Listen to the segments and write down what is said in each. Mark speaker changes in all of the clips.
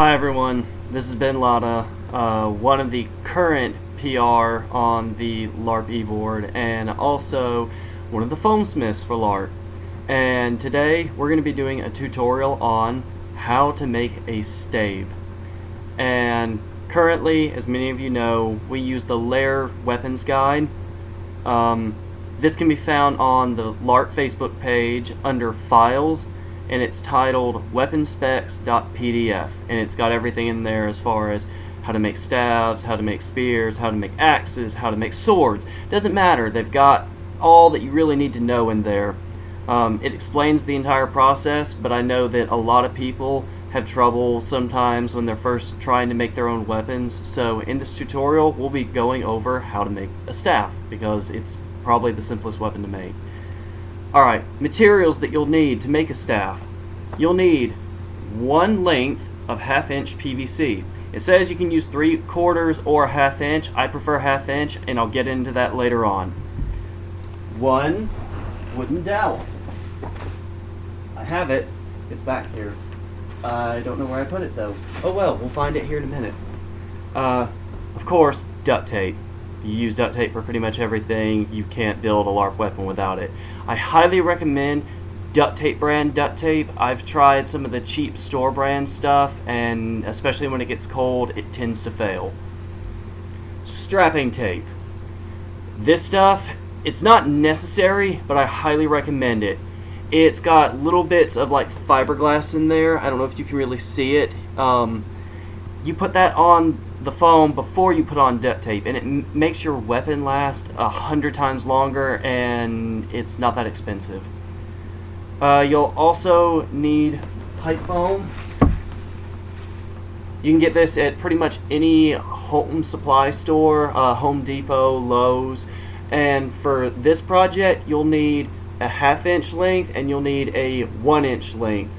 Speaker 1: Hi everyone, this is Ben Latta, one of the current PR on the LARP e-board and also one of the foamsmiths for LARP. And today we're going to be doing a tutorial on how to make a stave. And currently, as many of you know, we use the LAR weapons guide. This can be found on the LARP Facebook page under Files, and it's titled weaponspecs.pdf, and it's got everything in there as far as how to make staves, how to make spears, how to make axes, how to make swords. Doesn't matter, they've got all that you really need to know in there. It explains the entire process, but I know that a lot of people have trouble sometimes when they're first trying to make their own weapons. So in this tutorial we'll be going over how to make a staff, because it's probably the simplest weapon to make. Alright, materials that you'll need to make a staff. You'll need one length of 1/2 inch PVC. It says you can use 3/4 or 1/2 inch. I prefer 1/2 inch, and I'll get into that later on. One wooden dowel. I have it. It's back here. I don't know where I put it though. Oh well, we'll find it here in a minute. Of course, duct tape. You use duct tape for pretty much everything. You can't build a LARP weapon without it. I highly recommend duct tape brand duct tape. I've tried some of the cheap store brand stuff, and especially when it gets cold, it tends to fail. Strapping tape. This stuff, it's not necessary, but I highly recommend it. It's got little bits of like fiberglass in there. I don't know if you can really see it. You put that on the foam before you put on duct tape, and it makes your weapon last 100 times longer, and it's not that expensive. You'll also need pipe foam. You can get this at pretty much any home supply store, Home Depot, Lowe's, and for this project you'll need a 1/2 inch length and you'll need a 1 inch length.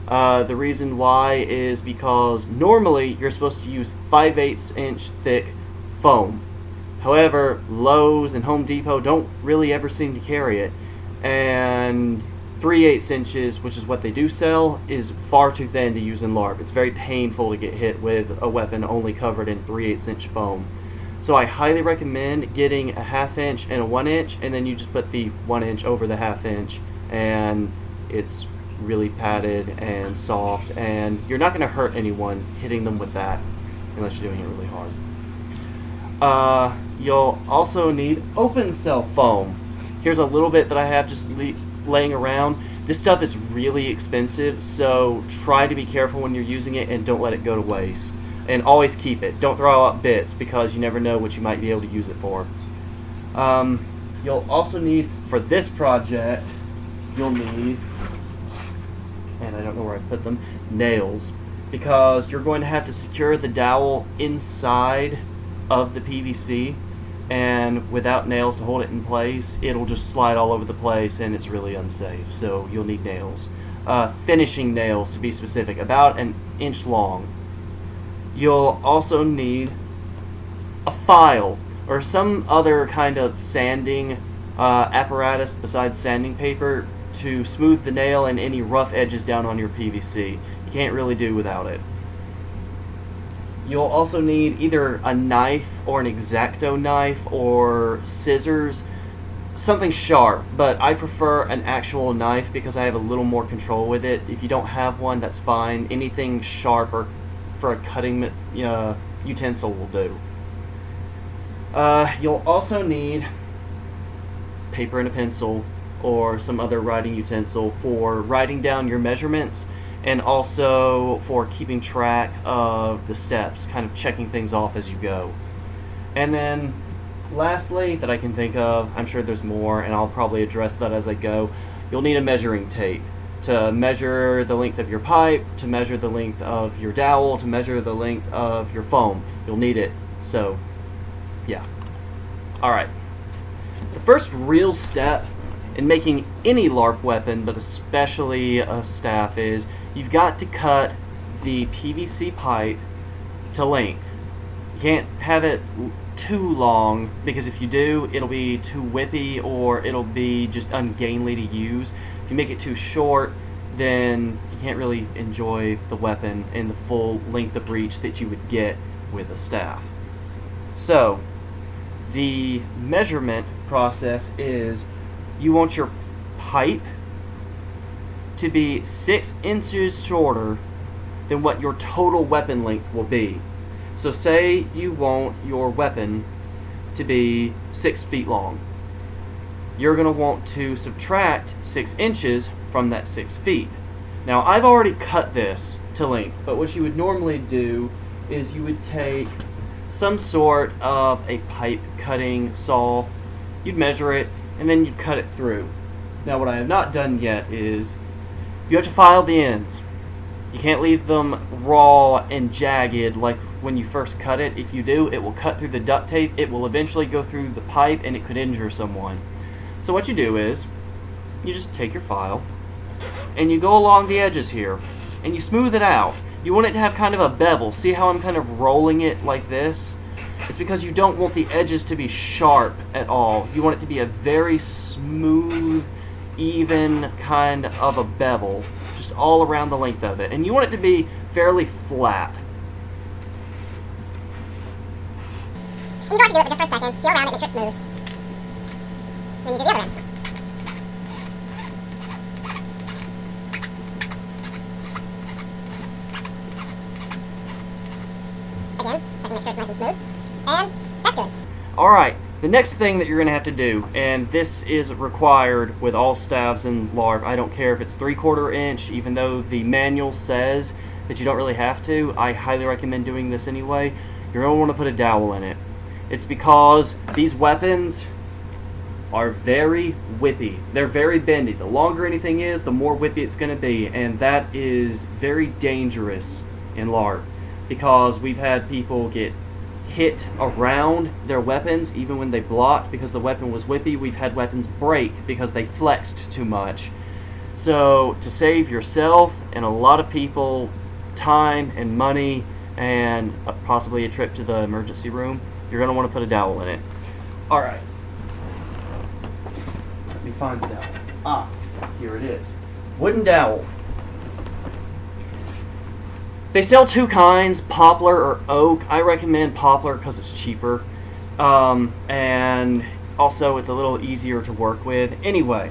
Speaker 1: The reason why is because normally you're supposed to use 5/8 inch thick foam. However, Lowe's and Home Depot don't really ever seem to carry it, and 3/8 inches, which is what they do sell, is far too thin to use in LARP. It's very painful to get hit with a weapon only covered in 3/8 inch foam. So I highly recommend getting a 1/2 inch and a 1 inch, and then you just put the 1 inch over the 1/2 inch, and it's really padded and soft, and you're not going to hurt anyone hitting them with that unless you're doing it really hard. You'll also need open cell foam. Here's a little bit that I have just laying around. This stuff is really expensive, so try to be careful when you're using it and don't let it go to waste. And always keep it. Don't throw out bits, because you never know what you might be able to use it for. You'll also need, for this project, you'll need, and I don't know where I put them, nails, because you're going to have to secure the dowel inside of the PVC, and without nails to hold it in place, it'll just slide all over the place and it's really unsafe. So you'll need nails. Finishing nails, to be specific, about 1 inch long. You'll also need a file or some other kind of sanding apparatus besides sanding paper to smooth the nail and any rough edges down on your PVC. You can't really do without it. You'll also need either a knife or an X-Acto knife or scissors, something sharp, but I prefer an actual knife because I have a little more control with it. If you don't have one, that's fine. Anything sharp or for a cutting utensil will do. You'll also need paper and a pencil or some other writing utensil for writing down your measurements, and also for keeping track of the steps, kind of checking things off as you go. And then lastly, that I can think of, I'm sure there's more and I'll probably address that as I go, you'll need a measuring tape to measure the length of your pipe, to measure the length of your dowel, to measure the length of your foam. You'll need it. So yeah. Alright. The first real step in making any LARP weapon, but especially a staff, is you've got to cut the PVC pipe to length. You can't have it too long, because if you do, it'll be too whippy or it'll be just ungainly to use. If you make it too short, then you can't really enjoy the weapon in the full length of reach that you would get with a staff. So, the measurement process is you want your pipe to be 6 inches shorter than what your total weapon length will be. So say you want your weapon to be 6 feet long. You're going to want to subtract 6 inches from that 6 feet. Now I've already cut this to length, but what you would normally do is you would take some sort of a pipe cutting saw, you'd measure it, and then you'd cut it through. Now what I have not done yet is you have to file the ends. You can't leave them raw and jagged like when you first cut it. If you do, it will cut through the duct tape, it will eventually go through the pipe, and it could injure someone. So what you do is, you just take your file, and you go along the edges here, and you smooth it out. You want it to have kind of a bevel. See how I'm kind of rolling it like this? It's because you don't want the edges to be sharp at all. You want it to be a very smooth, even kind of a bevel, just all around the length of it. And you want it to be fairly flat.
Speaker 2: And you don't have to do it just for a second. Feel around it, make sure it's smooth. Then you do the other end. Again, check to make sure it's nice and smooth. And that's good.
Speaker 1: Alright, the next thing that you're going to have to do, and this is required with all staves in LARP, I don't care if it's 3/4 inch, even though the manual says that you don't really have to, I highly recommend doing this anyway. You're going to want to put a dowel in it. It's because these weapons are very whippy. They're very bendy. The longer anything is, the more whippy it's going to be, and that is very dangerous in LARP because we've had people get hit around their weapons even when they blocked because the weapon was whippy. We've had weapons break because they flexed too much. So to save yourself and a lot of people time and money and possibly a trip to the emergency room, you're going to want to put a dowel in it. Alright. Let me find the dowel. Ah, here it is. Wooden dowel. They sell two kinds, poplar or oak. I recommend poplar because it's cheaper. And also it's a little easier to work with. Anyway,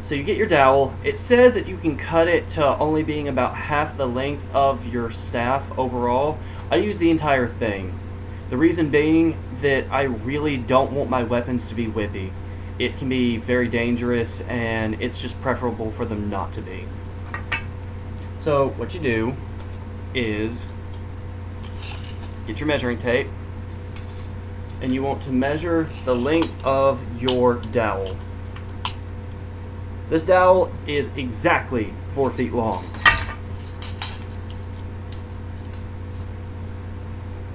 Speaker 1: so you get your dowel. It says that you can cut it to only being about half the length of your staff overall. I use the entire thing. The reason being that I really don't want my weapons to be whippy. It can be very dangerous and it's just preferable for them not to be. So what you do is get your measuring tape and you want to measure the length of your dowel. This dowel is exactly 4 feet long.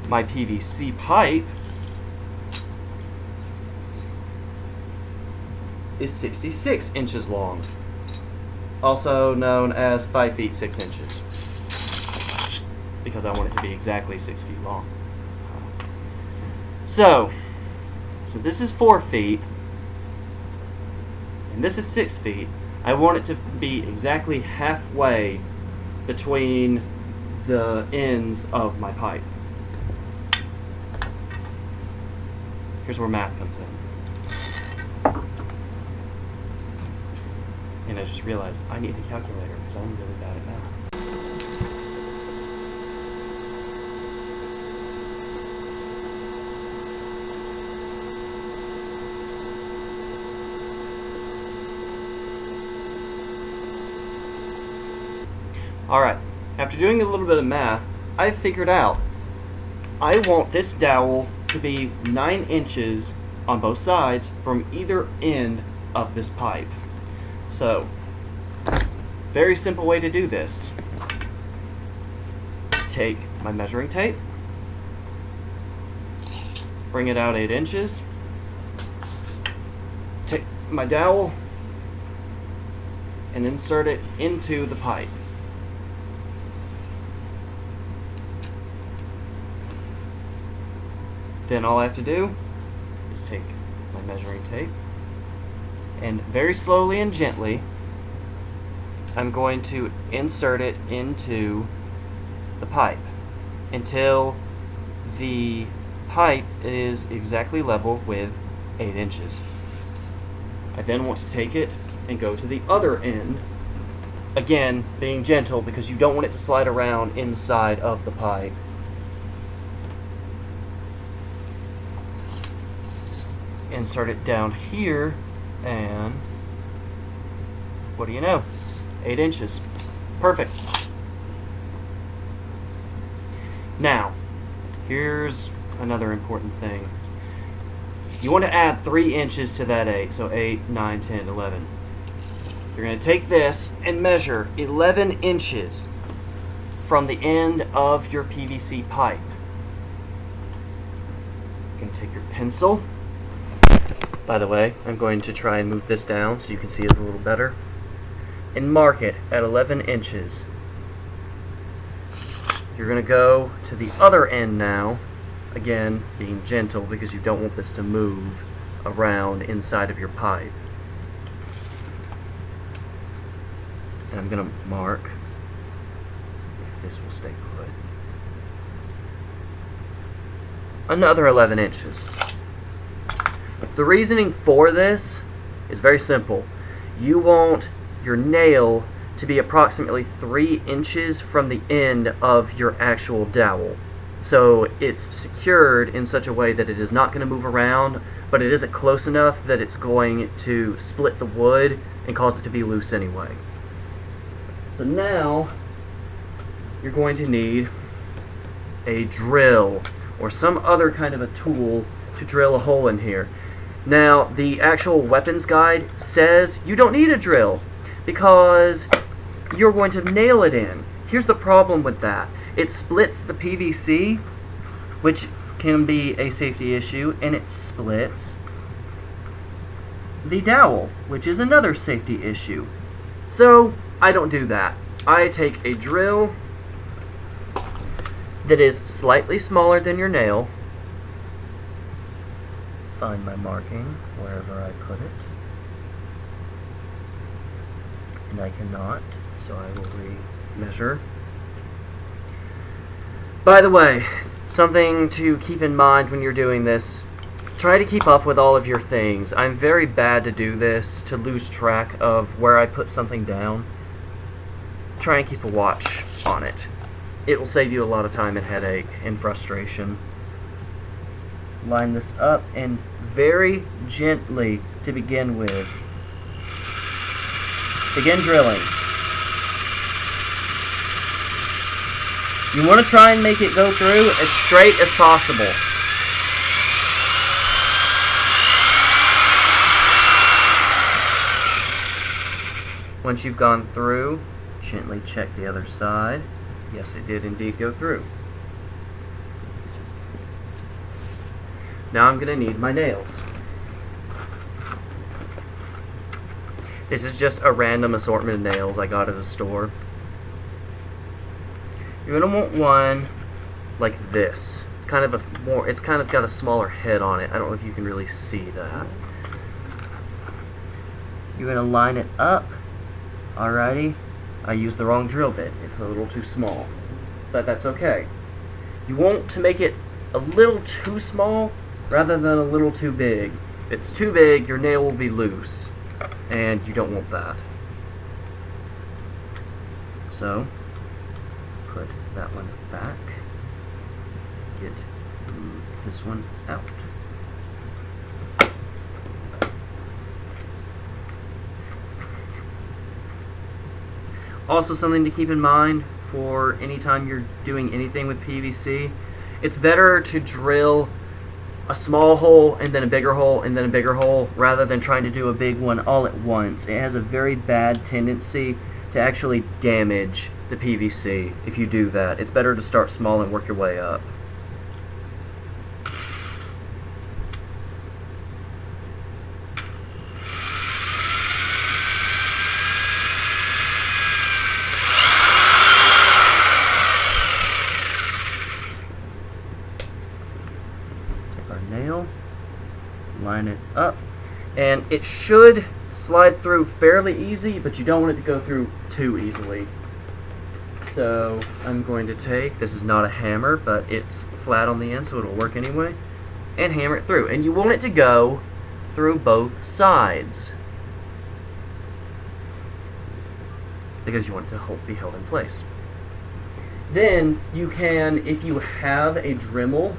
Speaker 1: My PVC pipe is 66 inches long, also known as 5 feet 6 inches, because I want it to be exactly 6 feet long. So, since this is 4 feet, and this is 6 feet, I want it to be exactly halfway between the ends of my pipe. Here's where math comes in. And I just realized I need the calculator because I'm really bad at math. Alright, after doing a little bit of math, I figured out I want this dowel to be 9 inches on both sides from either end of this pipe. So, very simple way to do this. Take my measuring tape, bring it out 8 inches, take my dowel, and insert it into the pipe. Then all I have to do is take my measuring tape and very slowly and gently I'm going to insert it into the pipe until the pipe is exactly level with 8 inches. I then want to take it and go to the other end, again being gentle because you don't want it to slide around inside of the pipe. Insert it down here, and what do you know? 8 inches. Perfect. Now, here's another important thing. You want to add 3 inches to that 8, so 8, 9, 10, 11. You're going to take this and measure 11 inches from the end of your PVC pipe. You're going to take your pencil. By the way, I'm going to try and move this down so you can see it a little better. And mark it at 11 inches. You're going to go to the other end now, again being gentle because you don't want this to move around inside of your pipe. And I'm going to mark if this will stay put. Another 11 inches. The reasoning for this is very simple. You want your nail to be approximately 3 inches from the end of your actual dowel. So it's secured in such a way that it is not going to move around, but it isn't close enough that it's going to split the wood and cause it to be loose anyway. So now you're going to need a drill or some other kind of a tool to drill a hole in here. Now, the actual weapons guide says you don't need a drill because you're going to nail it in. Here's the problem with that. It splits the PVC, which can be a safety issue, and it splits the dowel, which is another safety issue. So, I don't do that. I take a drill that is slightly smaller than your nail. Find my marking wherever I put it. And I cannot, so I will re-measure. By the way, something to keep in mind when you're doing this, try to keep up with all of your things. I'm very bad to do this, to lose track of where I put something down. Try and keep a watch on it. It will save you a lot of time and headache and frustration. Line this up and very gently to begin with. Begin drilling. You want to try and make it go through as straight as possible. Once you've gone through, gently check the other side. Yes, it did indeed go through. Now I'm going to need my nails. This is just a random assortment of nails I got at a store. You're going to want one like this. It's kind of got a smaller head on it. I don't know if you can really see that. You're going to line it up. Alrighty. I used the wrong drill bit. It's a little too small, but that's okay. You want to make it a little too small rather than a little too big. If it's too big, your nail will be loose, and you don't want that. So, put that one back. Get this one out. Also, something to keep in mind for any time you're doing anything with PVC, it's better to drill a small hole and then a bigger hole and then a bigger hole rather than trying to do a big one all at once. It has a very bad tendency to actually damage the PVC if you do that. It's better to start small and work your way up. Nail, line it up, and it should slide through fairly easy, but you don't want it to go through too easily. So I'm going to take, this is not a hammer, but it's flat on the end, so it'll work anyway, and hammer it through. And you want it to go through both sides, because you want it to be held in place. Then you can, if you have a Dremel,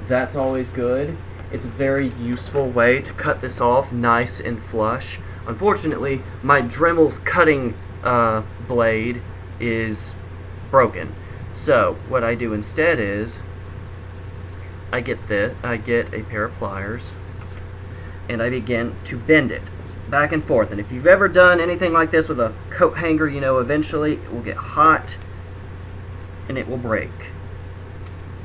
Speaker 1: that's always good. It's a very useful way to cut this off nice and flush. Unfortunately, my Dremel's cutting blade is broken. So what I do instead is I get a pair of pliers and I begin to bend it back and forth. And if you've ever done anything like this with a coat hanger, you know eventually it will get hot and it will break,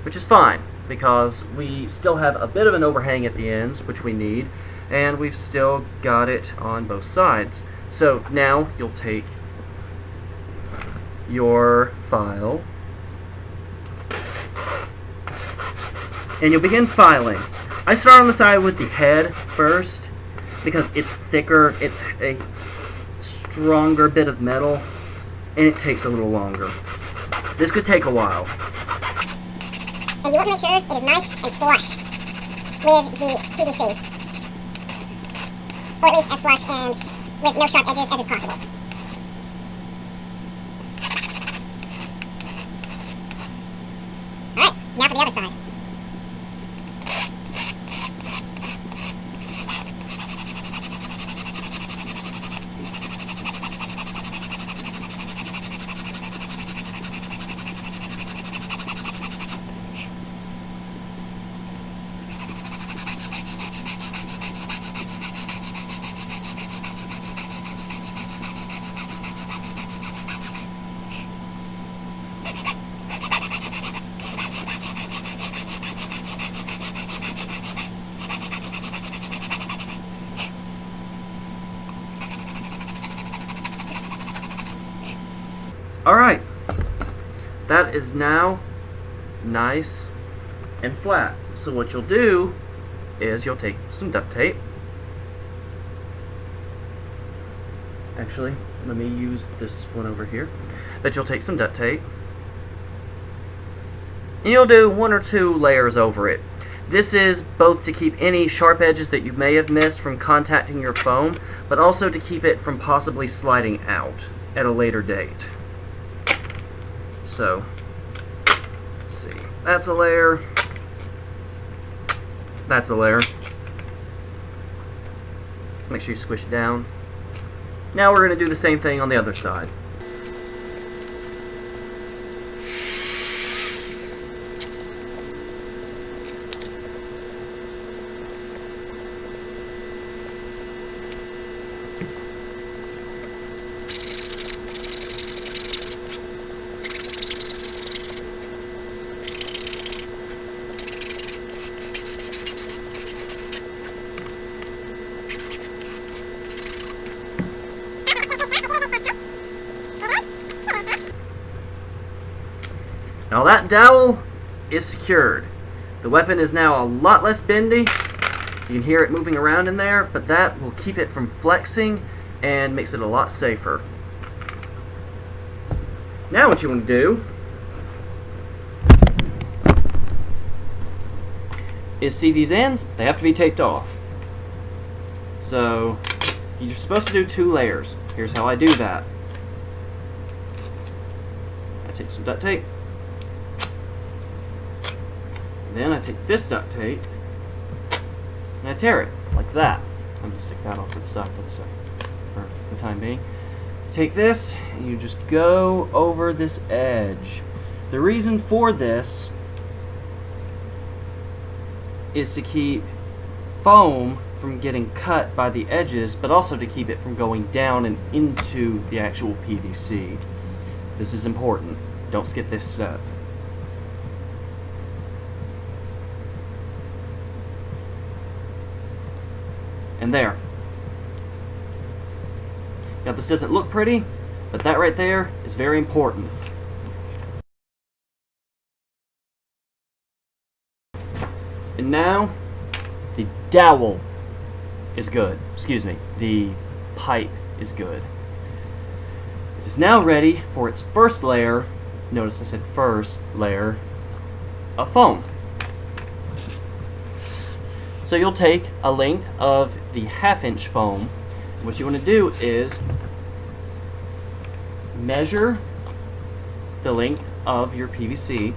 Speaker 1: which is fine because we still have a bit of an overhang at the ends, which we need, and we've still got it on both sides. So now you'll take your file and you'll begin filing. I start on the side with the head first because it's thicker, it's a stronger bit of metal, and it takes a little longer. This could take a while.
Speaker 2: And you want to make sure it is nice and flush with the PVC. Or at least as flush and with no sharp edges as is possible. Alright, now for the other side.
Speaker 1: Alright, that is now nice and flat. So what you'll do is you'll take some duct tape. Actually, let me use this one over here. But you'll take some duct tape and you'll do 1 or 2 layers over it. This is both to keep any sharp edges that you may have missed from contacting your foam, but also to keep it from possibly sliding out at a later date. So, let's see, that's a layer, that's a layer. Make sure you squish it down. Now we're going to do the same thing on the other side. Now that dowel is secured. The weapon is now a lot less bendy. You can hear it moving around in there, but that will keep it from flexing and makes it a lot safer. Now what you want to do is see these ends, they have to be taped off. So you're supposed to do 2 layers. Here's how I do that. I take some duct tape. Then I take this duct tape and I tear it like that. I'm going to stick that off to the side for the time being. Take this and you just go over this edge. The reason for this is to keep foam from getting cut by the edges, but also to keep it from going down and into the actual PVC. This is important. Don't skip this step. And there. Now this doesn't look pretty, but that right there is very important. And now, the dowel is good. Excuse me, the pipe is good. It is now ready for its first layer, notice I said first layer, of foam. So you'll take a length of the 1/2 inch foam. What you want to do is measure the length of your PVC.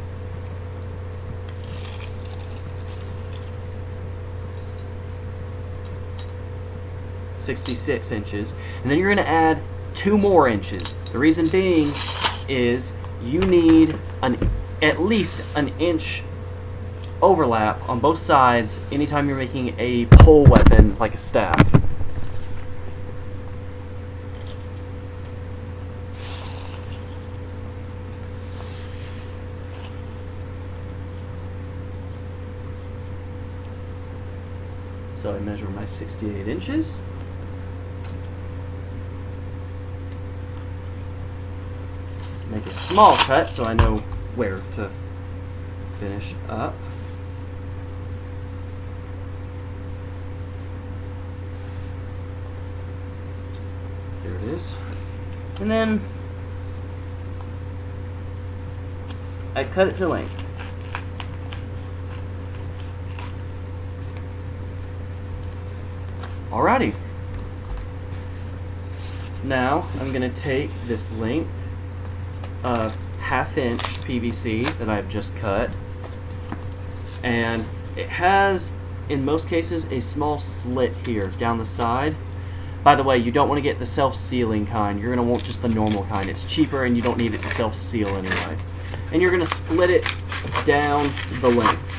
Speaker 1: (66 inches), and then you're going to add 2 more inches. The reason being is you need at least an inch overlap on both sides anytime you're making a pole weapon like a staff. So I measure my 68 inches. Make a small cut so I know where to finish up. There it is. And then I cut it to length. Alrighty. Now I'm going to take this length of 1/2 inch PVC that I've just cut, and it has, in most cases, a small slit here down the side. By the way, you don't want to get the self-sealing kind. You're going to want just the normal kind. It's cheaper and you don't need it to self-seal anyway. And you're going to split it down the length.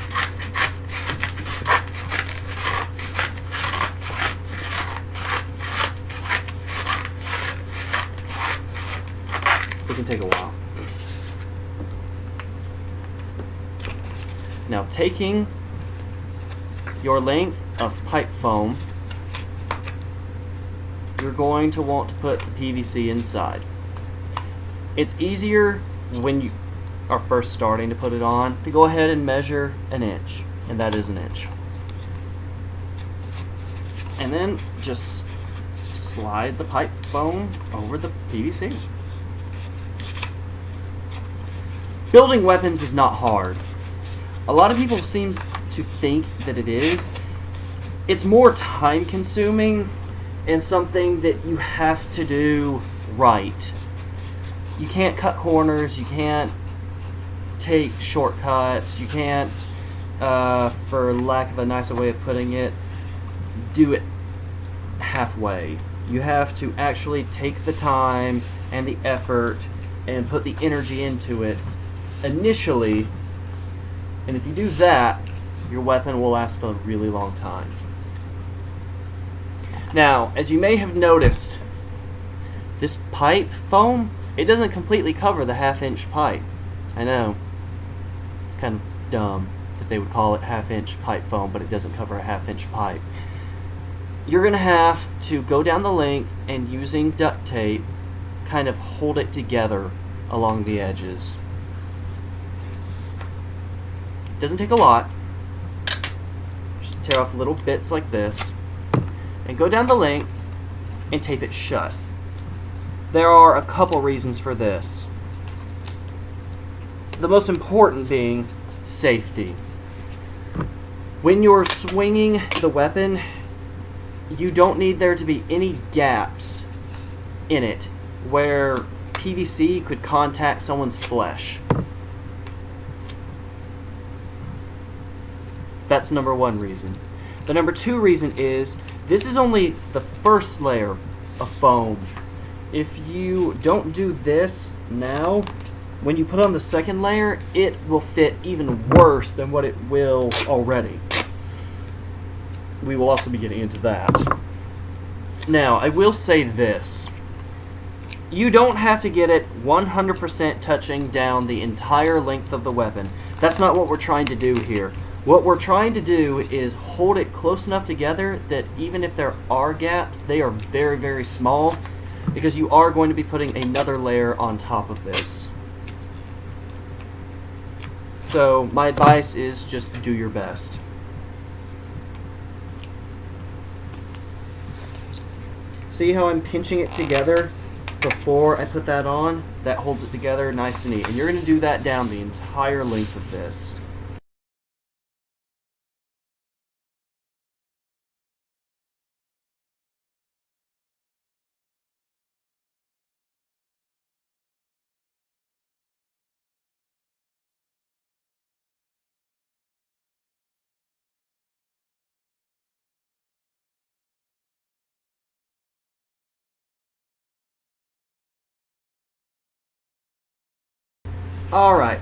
Speaker 1: It can take a while. Now, taking your length of pipe foam, you're going to want to put the PVC inside. It's easier when you are first starting to put it on to go ahead and measure an inch, and that is an inch. And then just slide the pipe foam over the PVC. Building weapons is not hard. A lot of people seem to think that it is. It's more time consuming and something that you have to do right. You can't cut corners, you can't take shortcuts, you can't, for lack of a nicer way of putting it, do it halfway. You have to actually take the time and the effort and put the energy into it initially, and if you do that, your weapon will last a really long time. Now, as you may have noticed, this pipe foam, it doesn't completely cover the 1/2 inch pipe. I know, it's kind of dumb that they would call it 1/2 inch pipe foam, but it doesn't cover a 1/2 inch pipe. You're going to have to go down the length and, using duct tape, kind of hold it together along the edges. It doesn't take a lot. Just tear off little bits like this and go down the length and tape it shut. There are a couple reasons for this. The most important being safety. When you're swinging the weapon, you don't need there to be any gaps in it where PVC could contact someone's flesh. That's number one reason. The number two reason is this is only the first layer of foam. If you don't do this now, when you put on the second layer, it will fit even worse than what it will already. We will also be getting into that. Now, I will say this. You don't have to get it 100% touching down the entire length of the weapon. That's not what we're trying to do here. What we're trying to do is hold it close enough together that even if there are gaps, they are very, very small, because you are going to be putting another layer on top of this. So my advice is just do your best. See how I'm pinching it together before I put that on? That holds it together nice and neat. And you're going to do that down the entire length of this. Alright,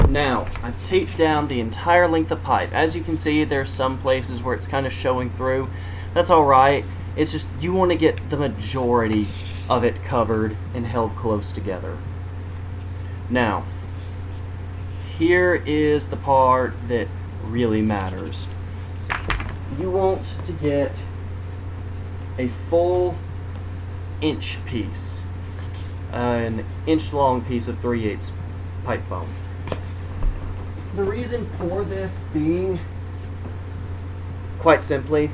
Speaker 1: now I've taped down the entire length of pipe. As you can see, there's some places where it's kind of showing through. That's alright. It's just you want to get the majority of it covered and held close together. Now, here is the part that really matters. You want to get a full inch piece. An inch long piece of 3/8 pipe foam. The reason for this being, quite simply,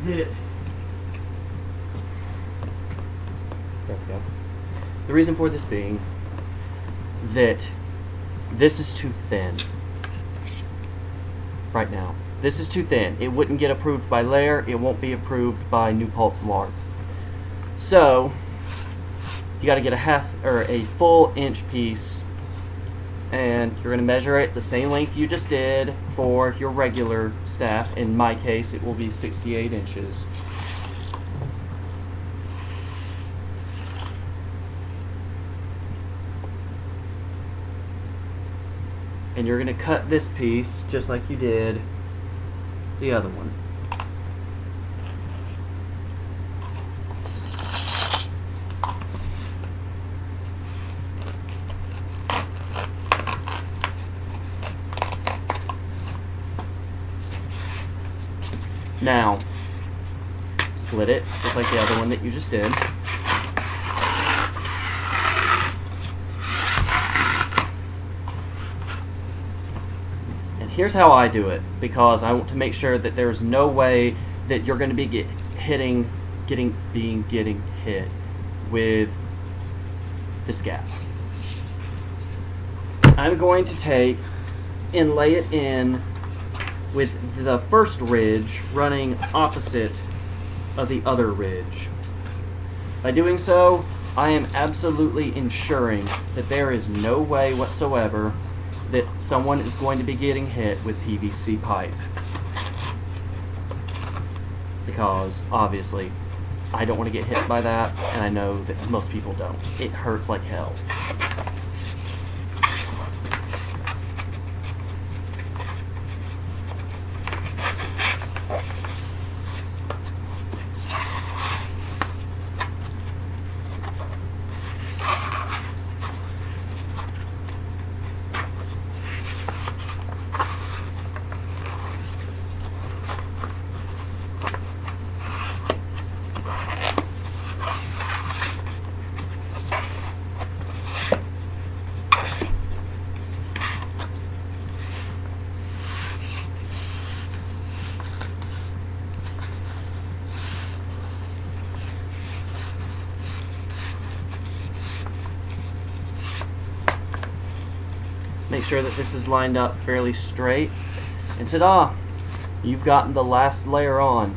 Speaker 1: that there we go. The reason for this being that this is too thin right now. This is too thin. It wouldn't get approved by LARP. It won't be approved by New Paltz LARP. So you got to get a full inch piece, and you're going to measure it the same length you just did for your regular staff. In my case, it will be 68 inches. And you're going to cut this piece just like you did the other one. Now, split it, just like the other one that you just did. And here's how I do it, because I want to make sure that there's no way that you're going to be getting hit with this gap. I'm going to take and lay it in with the first ridge running opposite of the other ridge. By doing so, I am absolutely ensuring that there is no way whatsoever that someone is going to be getting hit with PVC pipe. Because, obviously, I don't want to get hit by that, and I know that most people don't. It hurts like hell. Make sure that this is lined up fairly straight, and ta-da! You've gotten the last layer on.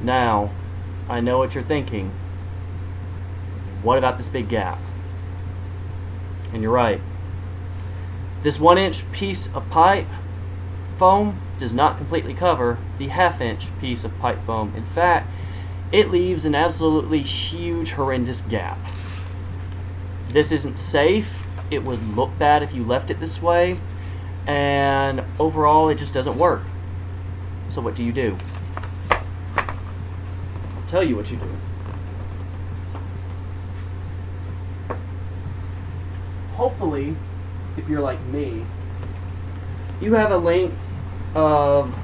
Speaker 1: Now, I know what you're thinking. What about this big gap? And you're right. This 1-inch piece of pipe foam does not completely cover the half-inch piece of pipe foam. In fact, it leaves an absolutely huge, horrendous gap. This isn't safe. It would look bad if you left it this way, and overall it just doesn't work. So what do? I'll tell you what you do. Hopefully, if you're like me, you have a length of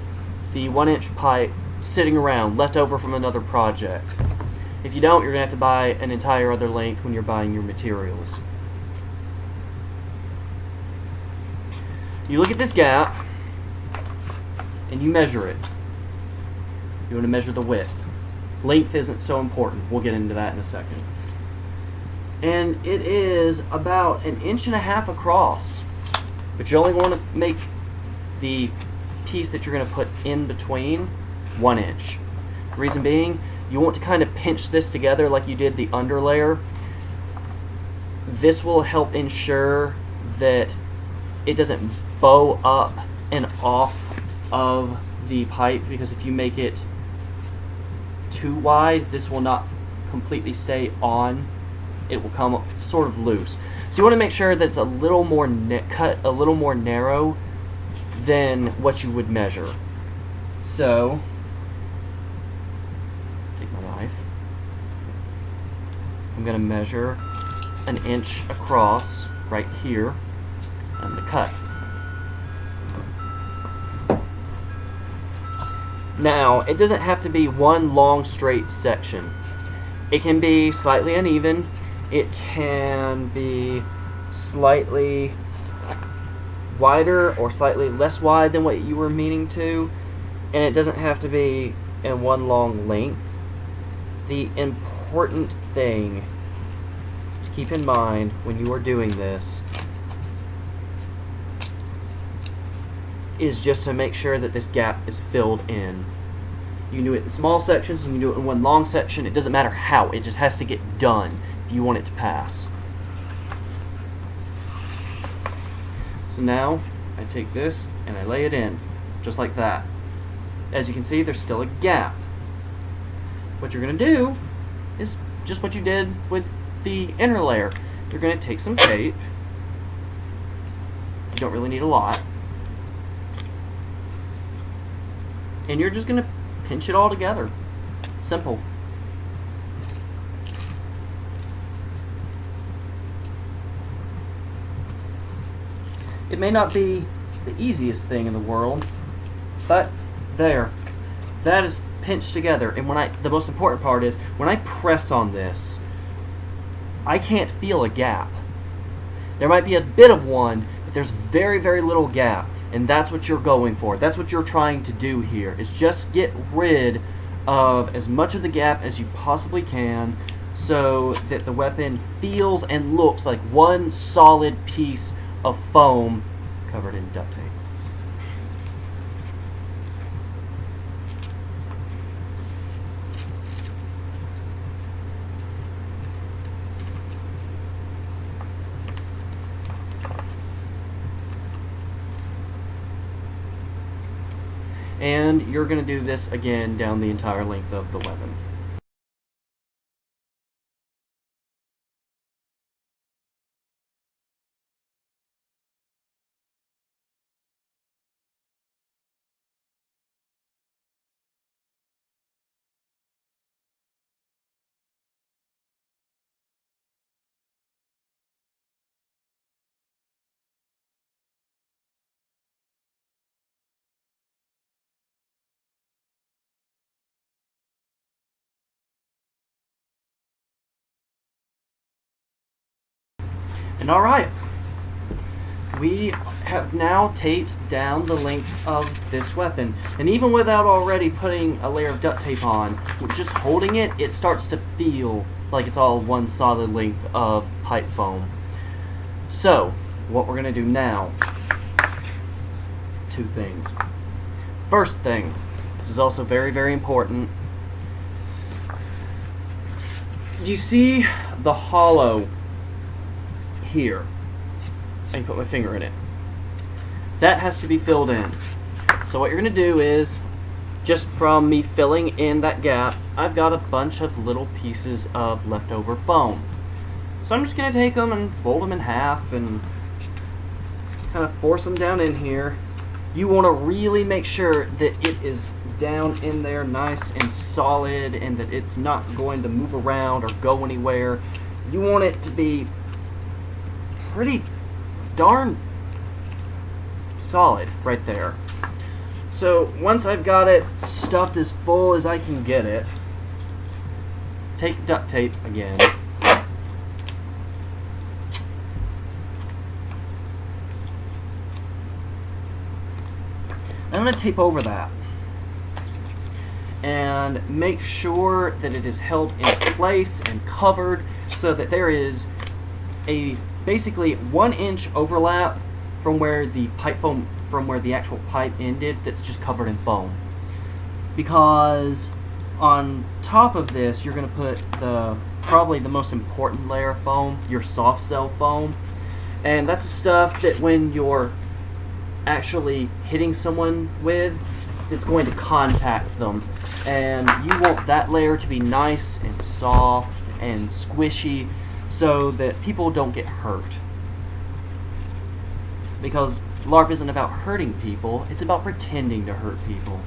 Speaker 1: the 1-inch pipe sitting around, left over from another project. If you don't, you're going to have to buy an entire other length when you're buying your materials. You look at this gap, and you measure it. You want to measure the width. Length isn't so important. We'll get into that in a second. And it is about 1.5 inches across. But you only want to make the piece that you're going to put in between 1 inch. Reason being, you want to kind of pinch this together like you did the underlayer. This will help ensure that it doesn't bow up and off of the pipe, because if you make it too wide, this will not completely stay on. It will come sort of loose. So you want to make sure that it's a little more cut a little more narrow than what you would measure. So take my knife. I'm going to measure 1 inch across right here on the cut. Now, it doesn't have to be one long straight section. It can be slightly uneven. It can be slightly wider or slightly less wide than what you were meaning to, and it doesn't have to be in one long length. The important thing to keep in mind when you are doing this is just to make sure that this gap is filled in. You can do it in small sections, you can do it in one long section. It doesn't matter how, it just has to get done if you want it to pass. So now I take this and I lay it in, just like that. As you can see, there's still a gap. What you're going to do is just what you did with the inner layer. You're going to take some tape. You don't really need a lot. And you're just going to pinch it all together. Simple. It may not be the easiest thing in the world, but there. That is pinched together. And the most important part is, when I press on this, I can't feel a gap. There might be a bit of one, but there's very, very little gap. And that's what you're going for. That's what you're trying to do here, is just get rid of as much of the gap as you possibly can so that the weapon feels and looks like one solid piece of foam covered in duct tape. And you're going to do this again down the entire length of the weapon. And alright, we have now taped down the length of this weapon. And even without already putting a layer of duct tape on, just holding it, it starts to feel like it's all one solid length of pipe foam. So, what we're going to do now, two things. First thing, this is also very, very important. Do you see the hollow here? I can put my finger in it. That has to be filled in. So what you're going to do is, just from me filling in that gap, I've got a bunch of little pieces of leftover foam. So I'm just going to take them and fold them in half and kind of force them down in here. You want to really make sure that it is down in there nice and solid and that it's not going to move around or go anywhere. You want it to be pretty darn solid right there. So once I've got it stuffed as full as I can get it, take duct tape again. I'm going to tape over that. and make sure that it is held in place and covered so that there is a basically 1 inch overlap from where the pipe foam, from where the actual pipe ended, that's just covered in foam. Because on top of this, you're going to put probably the most important layer of foam, your soft cell foam. And that's the stuff that when you're actually hitting someone with, it's going to contact them. And you want that layer to be nice and soft and squishy so that people don't get hurt. Because LARP isn't about hurting people, it's about pretending to hurt people.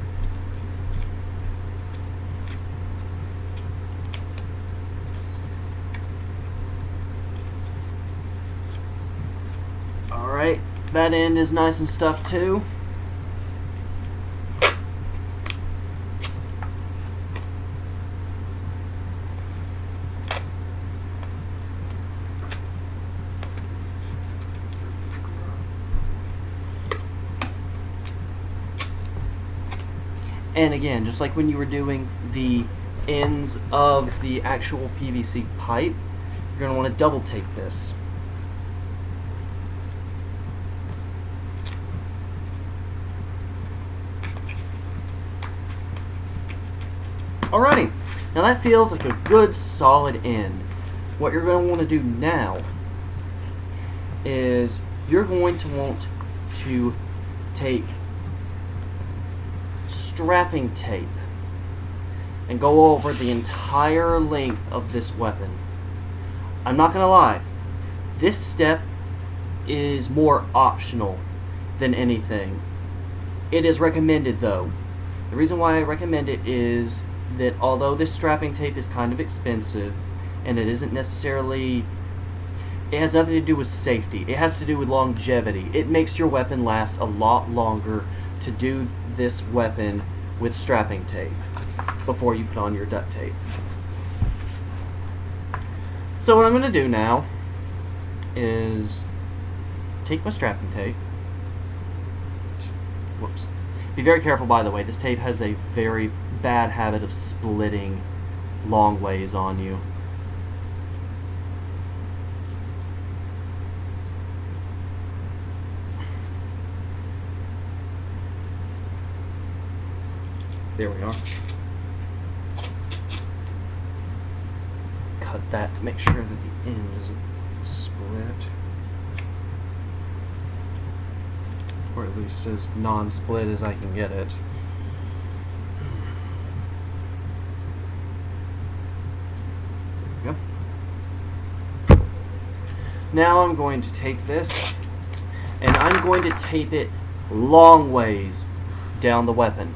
Speaker 1: Alright, that end is nice and stuffed too. And again, just like when you were doing the ends of the actual PVC pipe, you're going to want to double tape this. Alrighty, now that feels like a good solid end. What you're going to want to do now is you're going to want to take strapping tape and go over the entire length of this weapon. I'm not going to lie, this step is more optional than anything. It is recommended though. The reason why I recommend it is that although this strapping tape is kind of expensive and it isn't necessarily, it has nothing to do with safety, it has to do with longevity. It makes your weapon last a lot longer to do this weapon with strapping tape before you put on your duct tape. So what I'm going to do now is take my strapping tape. Whoops. Be very careful, by the way. This tape has a very bad habit of splitting long ways on you. There we are. Cut that to make sure that the end isn't split. Or at least as non-split as I can get it. There we go. Now I'm going to take this and I'm going to tape it long ways down the weapon.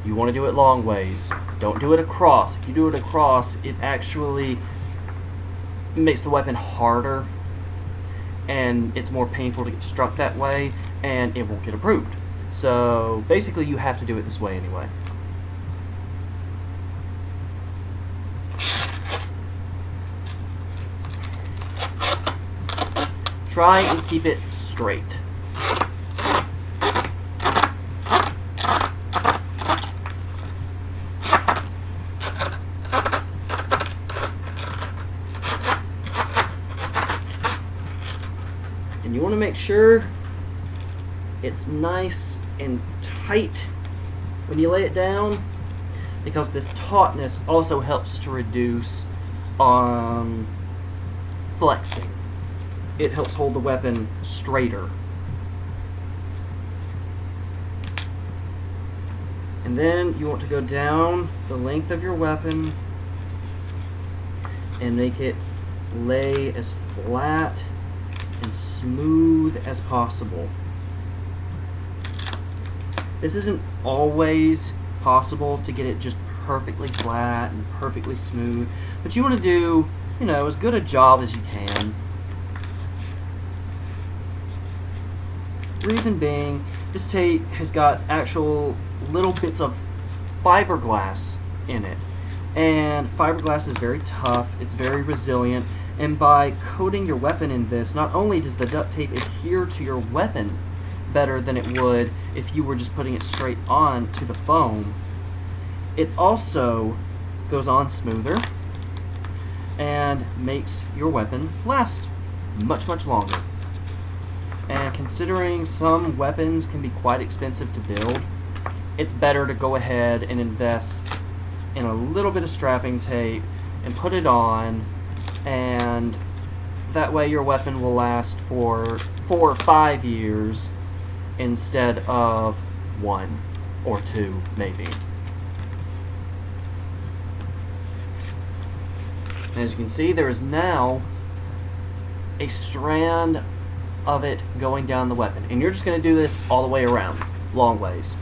Speaker 1: You want to do it long ways. Don't do it across. If you do it across, it actually makes the weapon harder and it's more painful to get struck that way and it won't get approved. So basically you have to do it this way anyway. Try and keep it straight. And you want to make sure it's nice and tight when you lay it down, because this tautness also helps to reduce flexing. It helps hold the weapon straighter. And then you want to go down the length of your weapon and make it lay as flat and smooth as possible. This isn't always possible to get it just perfectly flat and perfectly smooth, but you want to do, you know, as good a job as you can. Reason being, this tape has got actual little bits of fiberglass in it, and fiberglass is very tough, it's very resilient, and by coating your weapon in this, not only does the duct tape adhere to your weapon better than it would if you were just putting it straight on to the foam, It also goes on smoother and makes your weapon last much, much longer. And considering some weapons can be quite expensive to build, it's better to go ahead and invest in a little bit of strapping tape and put it on, and that way your weapon will last for 4 or 5 years instead of 1 or 2 maybe. As you can see, there is now a strand of it going down the weapon. And you're just going to do this all the way around, long ways.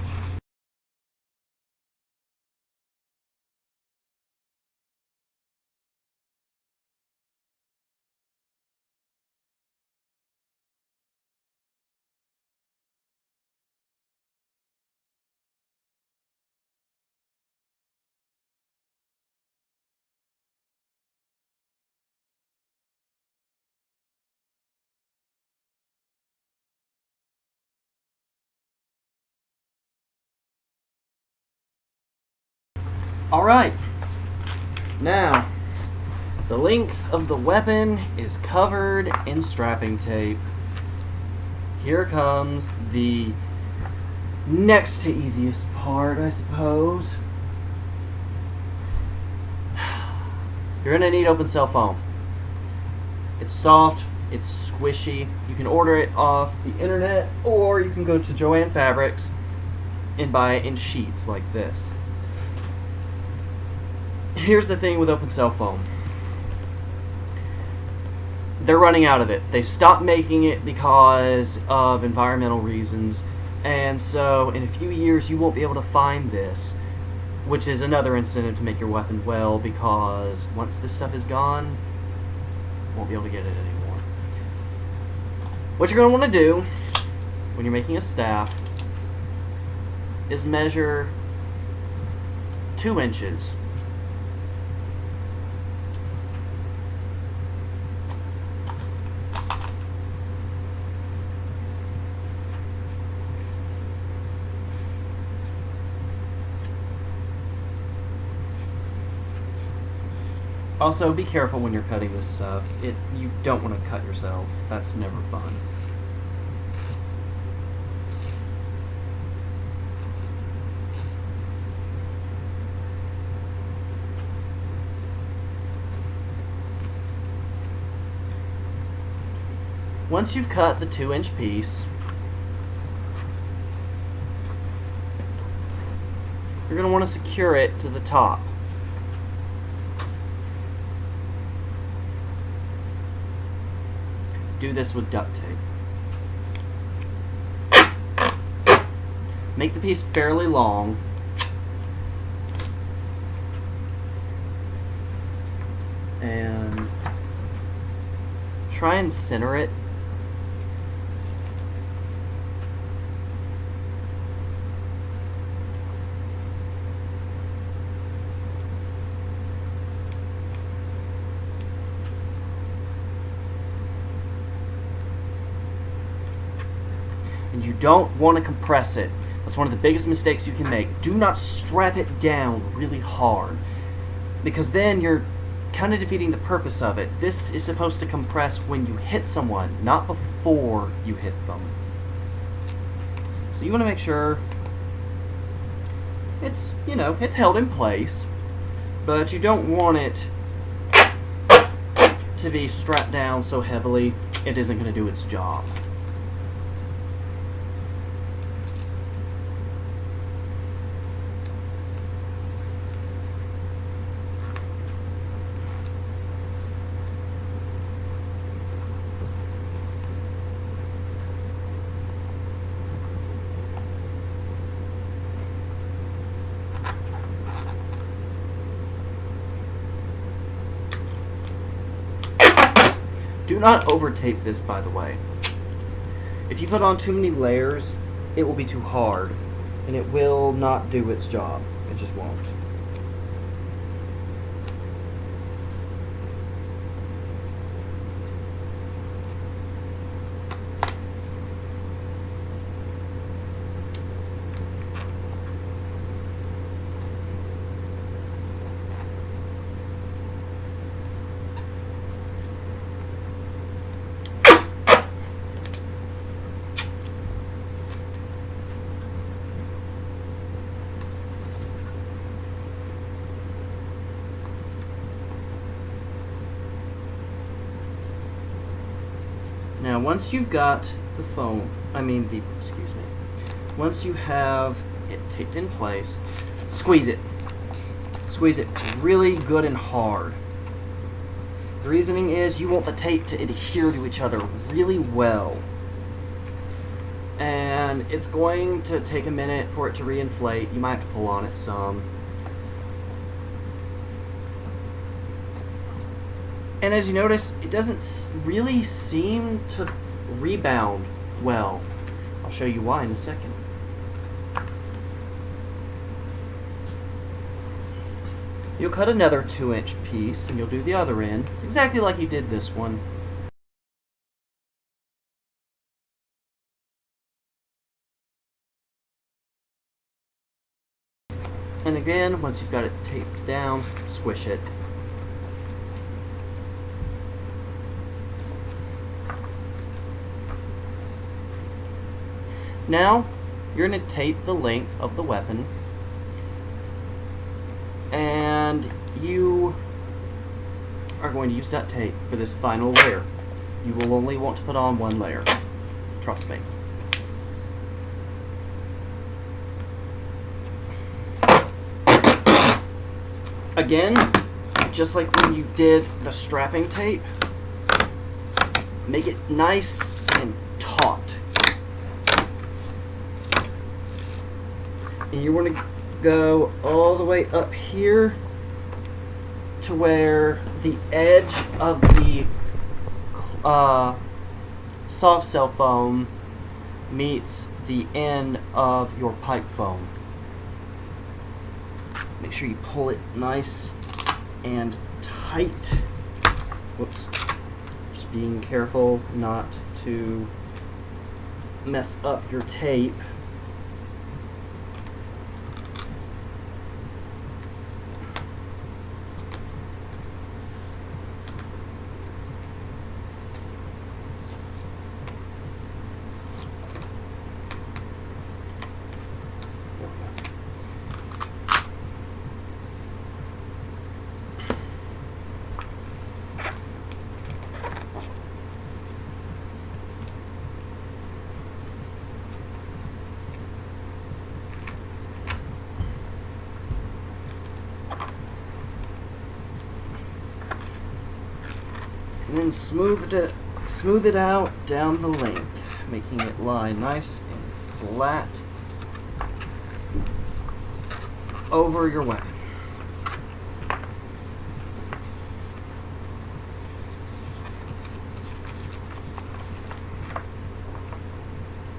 Speaker 1: Alright, now the length of the weapon is covered in strapping tape. Here comes the next to easiest part, I suppose. You're going to need open cell foam. It's soft, it's squishy. You can order it off the internet, or you can go to Joann Fabrics and buy it in sheets like this. Here's the thing with open cell foam. They're running out of it. They've stopped making it because of environmental reasons, and so in a few years you won't be able to find this, which is another incentive to make your weapon well, because once this stuff is gone, you won't be able to get it anymore. What you're going to want to do when you're making a staff is measure 2 inches. Also, be careful when you're cutting this stuff. You don't want to cut yourself. That's never fun. Once you've cut the 2-inch piece, you're going to want to secure it to the top. Do this with duct tape. Make the piece fairly long. And try and center it. And you don't want to compress it. That's one of the biggest mistakes you can make. Do not strap it down really hard, because then you're kind of defeating the purpose of it. This is supposed to compress when you hit someone, not before you hit them. So you want to make sure it's, it's held in place, but you don't want it to be strapped down so heavily it isn't going to do its job. Do not over-tape this, by the way. If you put on too many layers, it will be too hard, and it will not do its job. It just won't. Now, once you've got the foam, once you have it taped in place, squeeze it. Squeeze it really good and hard. The reasoning is you want the tape to adhere to each other really well. And it's going to take a minute for it to reinflate. You might have to pull on it some. And as you notice, it doesn't really seem to rebound well. I'll show you why in a second. You'll cut another 2-inch piece and you'll do the other end, exactly like you did this one. And again, once you've got it taped down, squish it. Now, you're going to tape the length of the weapon, and you are going to use duct tape for this final layer. You will only want to put on one layer. Trust me. Again, just like when you did the strapping tape, make it nice and taut. And you want to go all the way up here to where the edge of the soft cell foam meets the end of your pipe foam. Make sure you pull it nice and tight. Whoops. Just being careful not to mess up your tape. And then smooth it out down the length, making it lie nice and flat over your weapon.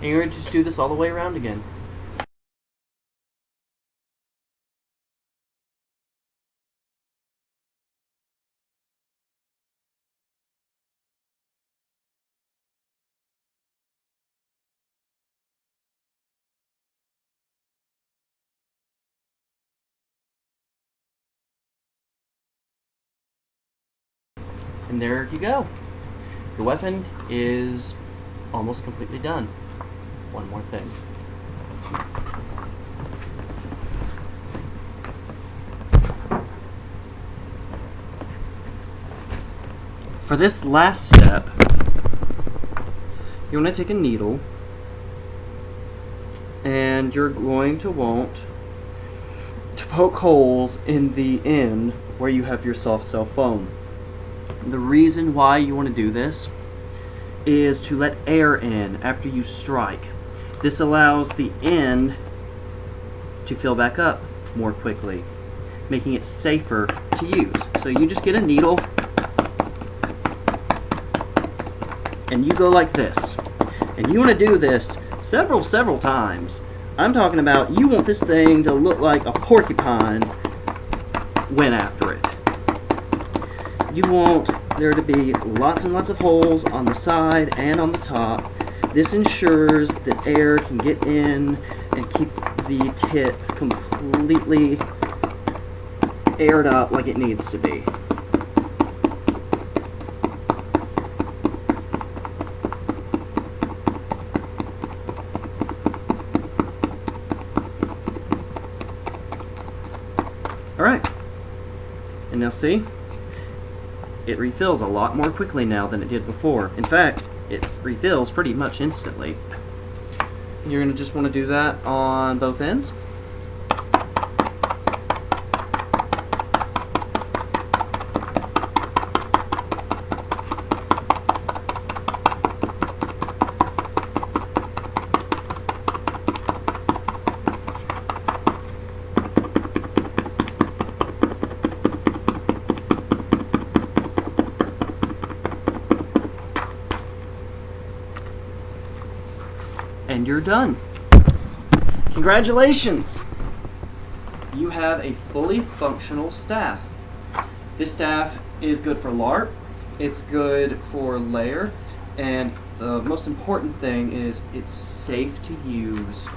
Speaker 1: And you're going to just do this all the way around again. And there you go. Your weapon is almost completely done. One more thing. For this last step, you want to take a needle and you're going to want to poke holes in the end where you have your soft cell foam. The reason why you want to do this is to let air in after you strike. This allows the end to fill back up more quickly, making it safer to use. So you just get a needle and you go like this. And you want to do this several times. I'm talking about you want this thing to look like a porcupine went after it. You want there to be lots and lots of holes on the side and on the top. This ensures that air can get in and keep the tip completely aired up like it needs to be. Alright, and now see? It refills a lot more quickly now than it did before. In fact, it refills pretty much instantly. You're going to just want to do that on both ends. And you're done. Congratulations! You have a fully functional staff. This staff is good for LARP, it's good for layer, and the most important thing is it's safe to use.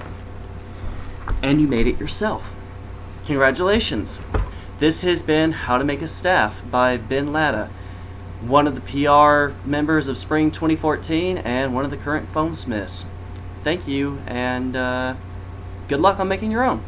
Speaker 1: And you made it yourself. Congratulations! This has been How to Make a Staff by Ben Latta, one of the PR members of Spring 2014 and one of the current foamsmiths. Thank you, and good luck on making your own.